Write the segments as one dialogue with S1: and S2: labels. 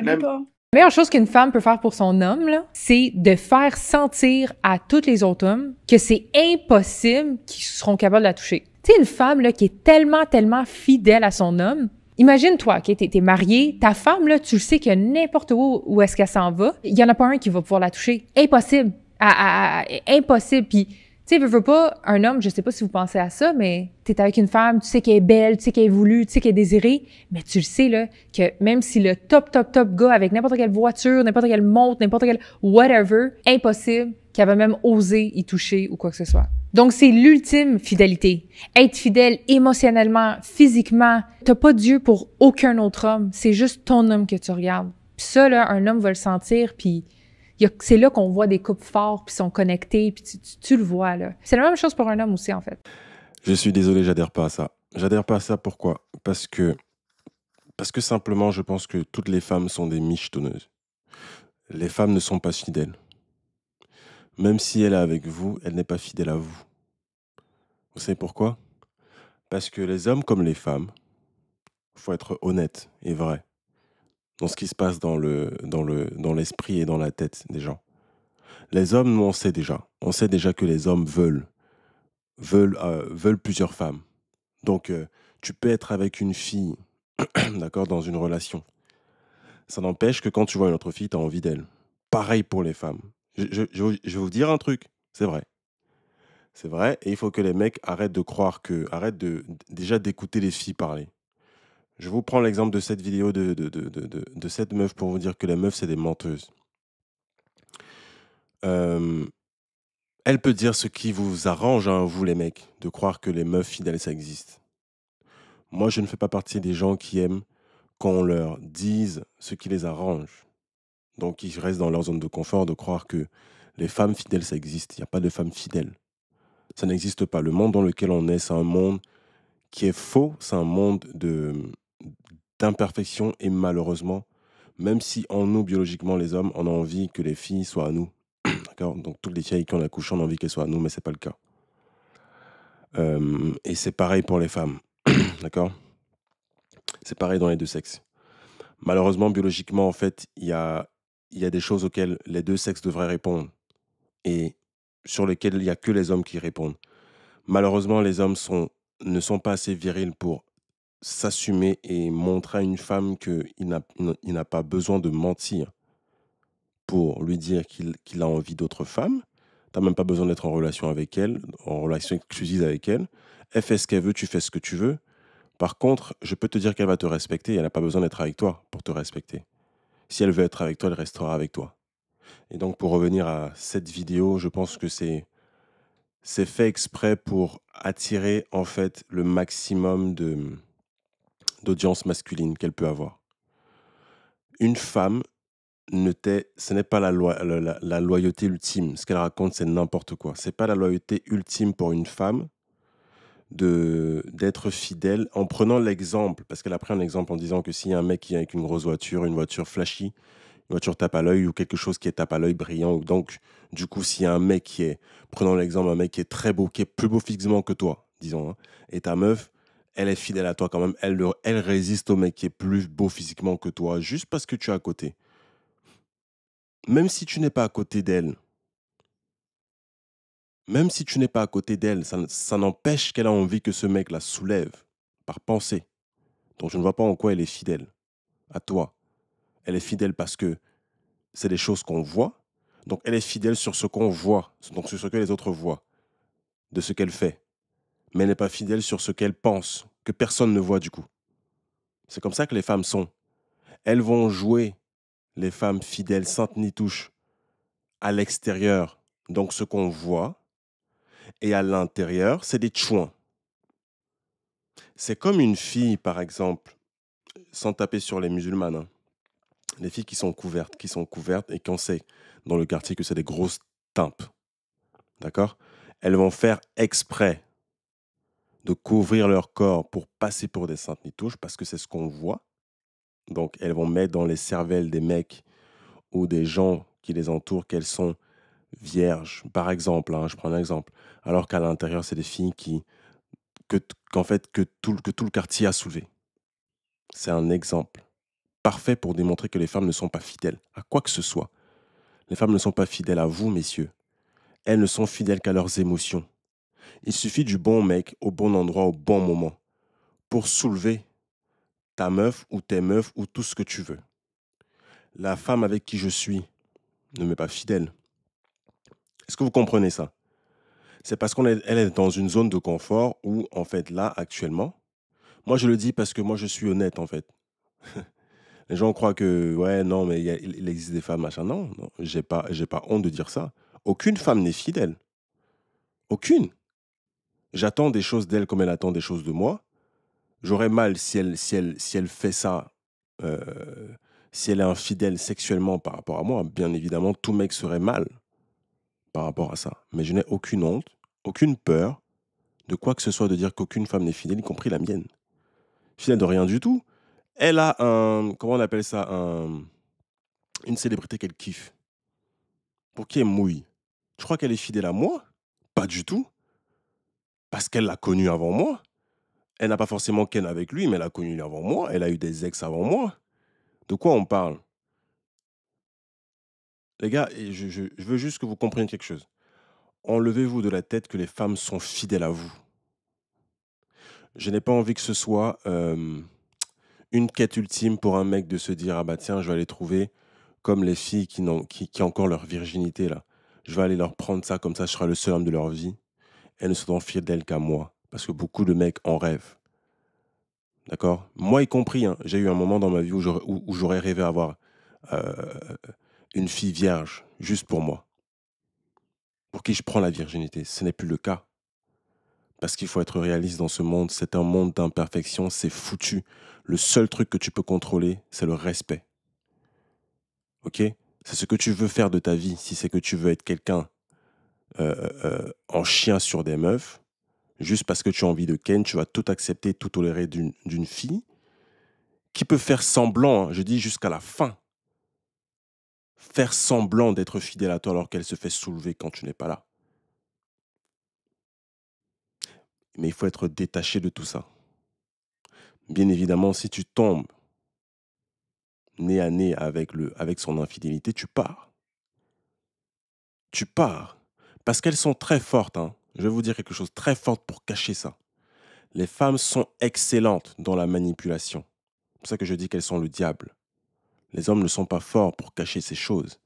S1: Même,
S2: La meilleure chose qu'une femme peut faire pour son homme, là, c'est de faire sentir à tous les autres hommes que c'est impossible qu'ils seront capables de la toucher. Tu sais, une femme là, qui est tellement, tellement fidèle à son homme, imagine-toi, OK, t'es marié, ta femme, là, tu le sais que n'importe où est-ce qu'elle s'en va, il y en a pas un qui va pouvoir la toucher. Impossible. Impossible. Puis, tu sais, veux pas, un homme, je sais pas si vous pensez à ça, mais t'es avec une femme, tu sais qu'elle est belle, tu sais qu'elle est voulue, tu sais qu'elle est désirée, mais tu le sais, là, que même si le top gars avec n'importe quelle voiture, n'importe quelle montre, n'importe quelle whatever, impossible qu'elle va même oser y toucher ou quoi que ce soit. Donc, c'est l'ultime fidélité. Être fidèle émotionnellement, physiquement. T'as pas Dieu pour aucun autre homme. C'est juste ton homme que tu regardes. Puis ça, là, un homme va le sentir, puis c'est là qu'on voit des couples forts, puis sont connectés, puis tu le vois, là. C'est la même chose pour un homme aussi, en fait.
S1: je suis désolé, j'adhère pas à ça. J'adhère pas à ça, pourquoi? Parce que simplement, je pense que toutes les femmes sont des michetonneuses. Les femmes ne sont pas fidèles. Même si elle est avec vous, elle n'est pas fidèle à vous. Vous savez pourquoi? Parce que les hommes comme les femmes, faut être honnête et vrai dans ce qui se passe dans l'esprit et dans la tête des gens. Les hommes, nous, on sait déjà. On sait déjà que les hommes veulent plusieurs femmes. Donc, tu peux être avec une fille, d'accord, dans une relation. Ça n'empêche que quand tu vois une autre fille, tu as envie d'elle. Pareil pour les femmes. Je vais vous dire un truc, c'est vrai. C'est vrai, et il faut que les mecs arrêtent de croire que, déjà d'écouter les filles parler. Je vous prends l'exemple de cette vidéo de cette meuf pour vous dire que les meufs, c'est des menteuses. Euh, Elle peut dire ce qui vous arrange, hein, vous les mecs, de croire que les meufs fidèles, ça existe. Moi, je ne fais pas partie des gens qui aiment qu'on leur dise ce qui les arrange. Donc, ils restent dans leur zone de confort de croire que les femmes fidèles, ça existe. Il n'y a pas de femmes fidèles. Ça n'existe pas. Le monde dans lequel on est, c'est un monde qui est faux. C'est un monde d'imperfection et malheureusement, même si en nous, biologiquement, les hommes, on a envie que les filles soient à nous. D'accord? Donc, toutes les filles qui on accouche, on a envie qu'elles soient à nous, mais ce n'est pas le cas. Et c'est pareil pour les femmes. D'accord? C'est pareil dans les deux sexes. Malheureusement, biologiquement, en fait, il y a des choses auxquelles les deux sexes devraient répondre et sur lesquelles il n'y a que les hommes qui répondent. Malheureusement, les hommes ne sont pas assez virils pour s'assumer et montrer à une femme qu'il n'a pas besoin de mentir pour lui dire qu'il a envie d'autres femmes. Tu n'as même pas besoin d'être en relation avec elle, en relation exclusive avec elle. Elle fait ce qu'elle veut, tu fais ce que tu veux. Par contre, je peux te dire qu'elle va te respecter et elle n'a pas besoin d'être avec toi pour te respecter. Si elle veut être avec toi, elle restera avec toi. Et donc, pour revenir à cette vidéo, je pense que c'est fait exprès pour attirer en fait le maximum d'audience masculine qu'elle peut avoir. Une femme, ce n'est pas la loyauté ultime. Ce qu'elle raconte, c'est n'importe quoi. Ce n'est pas la loyauté ultime pour une femme d'être fidèle en prenant l'exemple, parce qu'elle a pris un exemple en disant que s'il y a un mec qui est avec une grosse voiture, une voiture flashy, une voiture tape à l'œil ou quelque chose qui est tape à l'œil brillant, ou donc du coup s'il y a un mec qui est, prenons l'exemple, un mec qui est très beau, qui est plus beau physiquement que toi, disons, hein, et ta meuf, elle est fidèle à toi quand même, elle résiste au mec qui est plus beau physiquement que toi, juste parce que tu es à côté. Même si tu n'es pas à côté d'elle, même si tu n'es pas à côté d'elle, ça n'empêche qu'elle a envie que ce mec la soulève par pensée. Donc je ne vois pas en quoi elle est fidèle à toi. Elle est fidèle parce que c'est des choses qu'on voit. Donc elle est fidèle sur ce qu'on voit, donc sur ce que les autres voient, de ce qu'elle fait. Mais elle n'est pas fidèle sur ce qu'elle pense, que personne ne voit du coup. C'est comme ça que les femmes sont. Elles vont jouer les femmes fidèles, saintes ni touche, à l'extérieur, donc ce qu'on voit, et à l'intérieur, c'est des chouins. C'est comme une fille, par exemple, sans taper sur les musulmanes, hein. Les filles qui sont couvertes et qu'on sait dans le quartier que c'est des grosses timpes. D'accord? Elles vont faire exprès de couvrir leur corps pour passer pour des saintes nitouches parce que c'est ce qu'on voit. Donc, elles vont mettre dans les cervelles des mecs ou des gens qui les entourent qu'elles sont vierges, par exemple, hein, je prends un exemple. Alors qu'à l'intérieur, c'est des filles qu'en fait, que tout le quartier a soulevé. C'est un exemple. parfait pour démontrer que les femmes ne sont pas fidèles à quoi que ce soit. Les femmes ne sont pas fidèles à vous, messieurs. Elles ne sont fidèles qu'à leurs émotions. Il suffit du bon mec au bon endroit au bon moment pour soulever ta meuf ou tes meufs ou tout ce que tu veux. La femme avec qui je suis ne m'est pas fidèle. Est-ce que vous comprenez ça? C'est parce qu'elle est dans une zone de confort où, en fait, là, actuellement, moi je le dis parce que moi je suis honnête, en fait. Les gens croient que, ouais, non, mais il existe des femmes, machin. Non, non, j'ai pas honte de dire ça. Aucune femme n'est fidèle. Aucune. J'attends des choses d'elle comme elle attend des choses de moi. J'aurais mal si elle fait ça, euh, si elle est infidèle sexuellement par rapport à moi. Bien évidemment, tout mec serait mal par rapport à ça. Mais je n'ai aucune honte, aucune peur de quoi que ce soit de dire qu'aucune femme n'est fidèle, y compris la mienne. Fidèle de rien du tout. Elle a comment on appelle ça, une célébrité qu'elle kiffe. Pour qui elle mouille. Tu crois qu'elle est fidèle à moi? Pas du tout. Parce qu'elle l'a connu avant moi. Elle n'a pas forcément ken avec lui, mais elle a connu lui avant moi. Elle a eu des ex avant moi. De quoi on parle? Les gars, et je veux juste que vous compreniez quelque chose. Enlevez-vous de la tête que les femmes sont fidèles à vous. Je n'ai pas envie que ce soit une quête ultime pour un mec de se dire ah bah tiens, je vais aller trouver comme les filles qui ont encore leur virginité là. Je vais aller leur prendre ça, comme ça je serai le seul homme de leur vie. Elles ne seront fidèles qu'à moi. Parce que beaucoup de mecs en rêvent. D'accord? Moi y compris, hein, j'ai eu un moment dans ma vie où j'aurais rêvé avoir euh, une fille vierge, juste pour moi. Pour qui je prends la virginité. Ce n'est plus le cas. Parce qu'il faut être réaliste dans ce monde. C'est un monde d'imperfection, c'est foutu. Le seul truc que tu peux contrôler, c'est le respect. Ok? C'est ce que tu veux faire de ta vie. Si c'est que tu veux être quelqu'un en chien sur des meufs, juste parce que tu as envie de ken, tu vas tout accepter, tout tolérer d'une fille qui peut faire semblant, hein, je dis jusqu'à la fin, faire semblant d'être fidèle à toi alors qu'elle se fait soulever quand tu n'es pas là. Mais il faut être détaché de tout ça. Bien évidemment, si tu tombes nez à nez avec son infidélité, tu pars. Tu pars. Parce qu'elles sont très fortes. Hein. Je vais vous dire quelque chose, très forte pour cacher ça. Les femmes sont excellentes dans la manipulation. C'est pour ça que je dis qu'elles sont le diable. Les hommes ne sont pas forts pour cacher ces choses.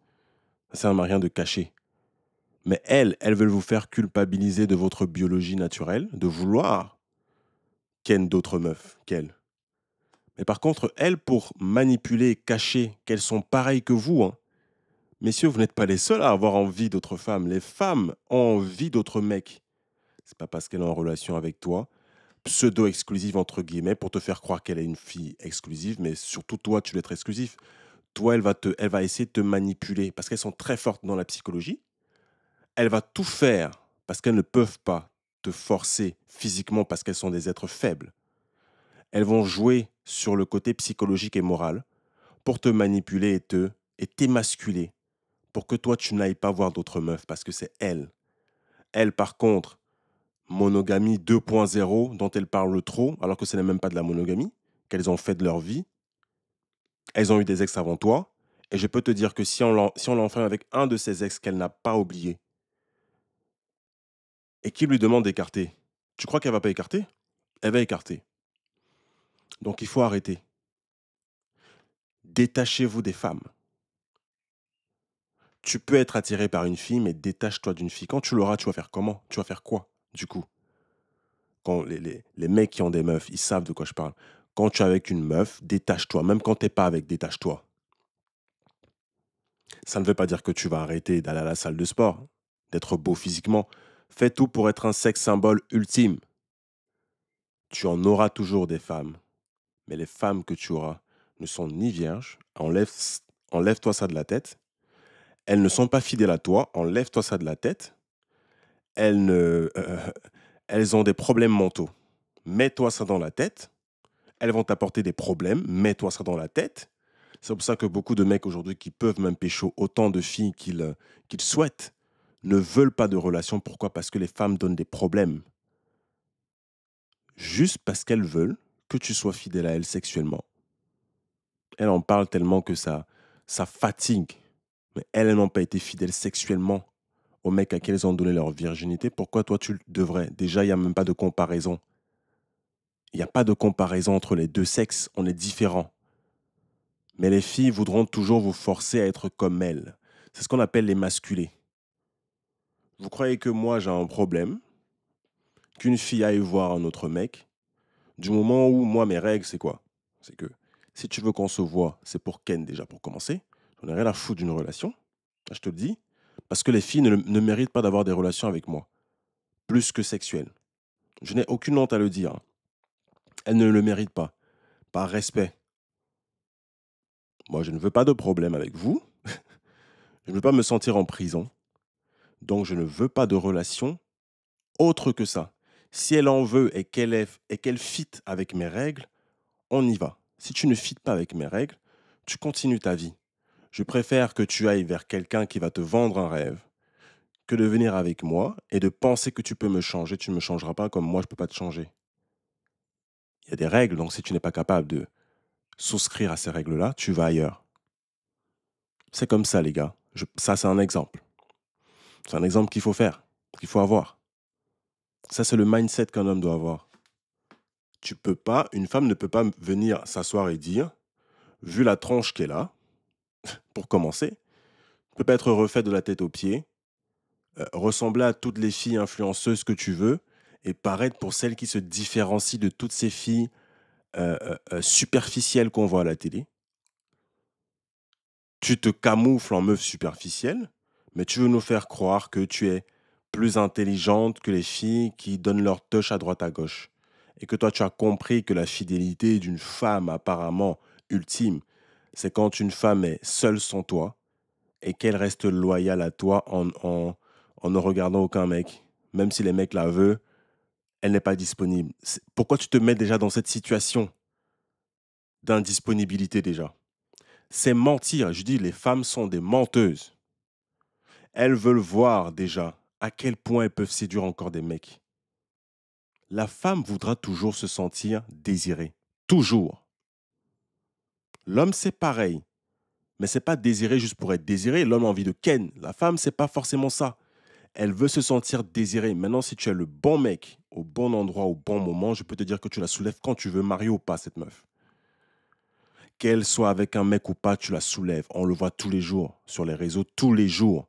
S1: Ça ne sert à rien de cacher. Mais elles veulent vous faire culpabiliser de votre biologie naturelle, de vouloir ken d'autres meufs qu'elles. Mais par contre, elles, pour manipuler, cacher qu'elles sont pareilles que vous, hein, messieurs, vous n'êtes pas les seuls à avoir envie d'autres femmes. Les femmes ont envie d'autres mecs. C'est pas parce qu'elle est en relation avec toi, pseudo-exclusive entre guillemets, pour te faire croire qu'elle est une fille exclusive, mais surtout toi, tu dois être exclusif. Toi, elle va essayer de te manipuler parce qu'elles sont très fortes dans la psychologie. Elle va tout faire parce qu'elles ne peuvent pas te forcer physiquement parce qu'elles sont des êtres faibles. Elles vont jouer sur le côté psychologique et moral pour te manipuler et t'émasculer pour que toi, tu n'ailles pas voir d'autres meufs parce que c'est elles. Elles, par contre, monogamie 2.0 dont elles parlent trop alors que ce n'est même pas de la monogamie, qu'elles ont fait de leur vie. Elles ont eu des ex avant toi. Et je peux te dire que si on l'enferme avec un de ces ex qu'elle n'a pas oublié et qui lui demande d'écarter, tu crois qu'elle va pas écarter? Elle va écarter. Donc il faut arrêter. Détachez-vous des femmes. Tu peux être attiré par une fille, mais détache-toi d'une fille. Quand tu l'auras, tu vas faire comment? Tu vas faire quoi, du coup? Quand les mecs qui ont des meufs, ils savent de quoi je parle. Quand tu es avec une meuf, détache-toi. Même quand tu n'es pas avec, détache-toi. Ça ne veut pas dire que tu vas arrêter d'aller à la salle de sport, d'être beau physiquement. Fais tout pour être un sexe symbole ultime. Tu en auras toujours des femmes. Mais les femmes que tu auras ne sont ni vierges. Enlève-toi ça de la tête. Elles ne sont pas fidèles à toi. Enlève-toi ça de la tête. Elles, ne, elles ont des problèmes mentaux. Mets-toi ça dans la tête. Elles vont t'apporter des problèmes. Mets-toi ça dans la tête. C'est pour ça que beaucoup de mecs aujourd'hui qui peuvent même pécho autant de filles qu'ils souhaitent ne veulent pas de relation. Pourquoi? Parce que les femmes donnent des problèmes. Juste parce qu'elles veulent que tu sois fidèle à elles sexuellement. Elle en parle tellement que ça fatigue. Mais elles n'ont pas été fidèles sexuellement aux mecs à qui elles ont donné leur virginité. Pourquoi toi, tu le devrais? Déjà, il n'y a même pas de comparaison. Il n'y a pas de comparaison entre les deux sexes. On est différents. Mais les filles voudront toujours vous forcer à être comme elles. C'est ce qu'on appelle les masculés. Vous croyez que moi, j'ai un problème qu'une fille aille voir un autre mec du moment où moi, mes règles, c'est quoi? C'est que si tu veux qu'on se voit, c'est pour Ken déjà, pour commencer. J'en ai rien à foutre d'une relation. Je te le dis. Parce que les filles ne méritent pas d'avoir des relations avec moi. Plus que sexuelles. Je n'ai aucune honte à le dire. Elles ne le méritent pas. Par respect. Moi, je ne veux pas de problème avec vous. Je ne veux pas me sentir en prison. Donc, je ne veux pas de relation autre que ça. Si elle en veut et qu'elle fit avec mes règles, on y va. Si tu ne fites pas avec mes règles, tu continues ta vie. Je préfère que tu ailles vers quelqu'un qui va te vendre un rêve que de venir avec moi et de penser que tu peux me changer. Tu ne me changeras pas comme moi, je ne peux pas te changer. Il y a des règles, donc si tu n'es pas capable de souscrire à ces règles-là, tu vas ailleurs. C'est comme ça, les gars. Ça, c'est un exemple. C'est un exemple qu'il faut faire, qu'il faut avoir. Ça, c'est le mindset qu'un homme doit avoir. Tu peux pas, une femme ne peut pas venir s'asseoir et dire, vu la tronche qu'elle a, pour commencer, ne peut pas être refaite de la tête aux pieds, ressembler à toutes les filles influenceuses que tu veux, et paraître pour celle qui se différencie de toutes ces filles superficielles qu'on voit à la télé. Tu te camoufles en meuf superficielle, mais tu veux nous faire croire que tu es plus intelligente que les filles qui donnent leur touch à droite à gauche. Et que toi, tu as compris que la fidélité d'une femme apparemment ultime, c'est quand une femme est seule sans toi et qu'elle reste loyale à toi en ne regardant aucun mec. Même si les mecs la veulent, elle n'est pas disponible. Pourquoi tu te mets déjà dans cette situation d'indisponibilité déjà? C'est mentir. Je dis, les femmes sont des menteuses. Elles veulent voir déjà à quel point elles peuvent séduire encore des mecs. La femme voudra toujours se sentir désirée. Toujours. L'homme, c'est pareil. Mais c'est pas désiré juste pour être désiré. L'homme a envie de ken. La femme, c'est pas forcément ça. Elle veut se sentir désirée. Maintenant, si tu es le bon mec, au bon endroit, au bon moment, je peux te dire que tu la soulèves quand tu veux, marier ou pas, cette meuf. Qu'elle soit avec un mec ou pas, tu la soulèves. On le voit tous les jours, sur les réseaux, tous les jours.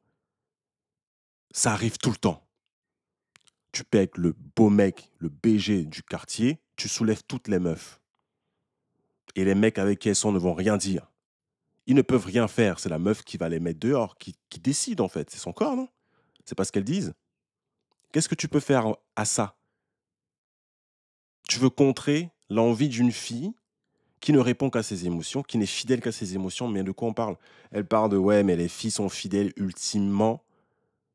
S1: Ça arrive tout le temps. Tu peux être le beau mec, le BG du quartier, tu soulèves toutes les meufs. Et les mecs avec qui elles sont ne vont rien dire. Ils ne peuvent rien faire. C'est la meuf qui va les mettre dehors, qui décide en fait. C'est son corps, non? C'est pas ce qu'elles disent. Qu'est-ce que tu peux faire à ça? Tu veux contrer l'envie d'une fille qui ne répond qu'à ses émotions, qui n'est fidèle qu'à ses émotions. Mais de quoi on parle? Elle parle de ouais, mais les filles sont fidèles ultimement,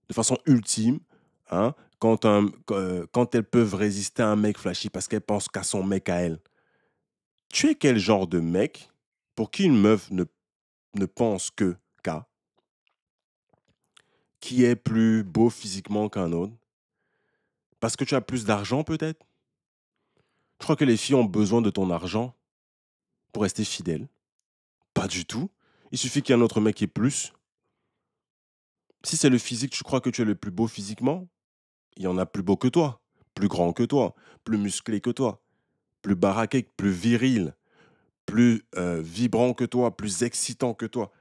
S1: de façon ultime, hein, quand elles peuvent résister à un mec flashy parce qu'elles pensent qu'à son mec à elle. Tu es quel genre de mec pour qui une meuf ne pense que qu'à, qui est plus beau physiquement qu'un autre? Parce que tu as plus d'argent peut-être? Je crois que les filles ont besoin de ton argent pour rester fidèles. Pas du tout. Il suffit qu'il y ait un autre mec qui est plus. Si c'est le physique, tu crois que tu es le plus beau physiquement? Il y en a plus beau que toi, plus grand que toi, plus musclé que toi, plus baraqué, plus viril, plus vibrant que toi, plus excitant que toi.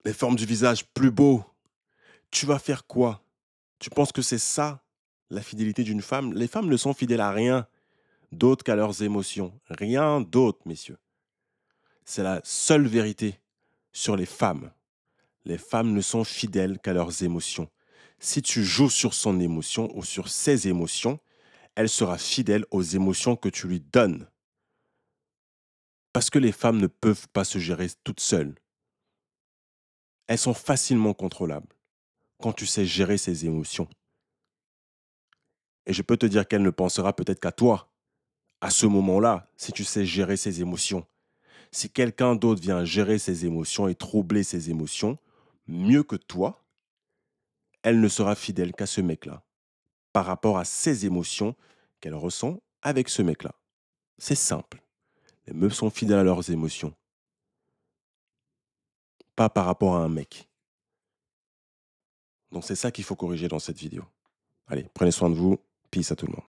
S1: Les formes du visage plus beau. Tu vas faire quoi? Tu penses que c'est ça, la fidélité d'une femme? Les femmes ne sont fidèles à rien d'autre qu'à leurs émotions. Rien d'autre, messieurs. C'est la seule vérité sur les femmes. Les femmes ne sont fidèles qu'à leurs émotions. Si tu joues sur son émotion ou sur ses émotions, elle sera fidèle aux émotions que tu lui donnes. Parce que les femmes ne peuvent pas se gérer toutes seules. Elles sont facilement contrôlables quand tu sais gérer ses émotions. Et je peux te dire qu'elle ne pensera peut-être qu'à toi, à ce moment-là, si tu sais gérer ses émotions. Si quelqu'un d'autre vient gérer ses émotions et troubler ses émotions, mieux que toi, elle ne sera fidèle qu'à ce mec-là, par rapport à ses émotions qu'elle ressent avec ce mec-là. C'est simple. Les meufs sont fidèles à leurs émotions. Pas par rapport à un mec. Donc c'est ça qu'il faut corriger dans cette vidéo. Allez, prenez soin de vous. Peace à tout le monde.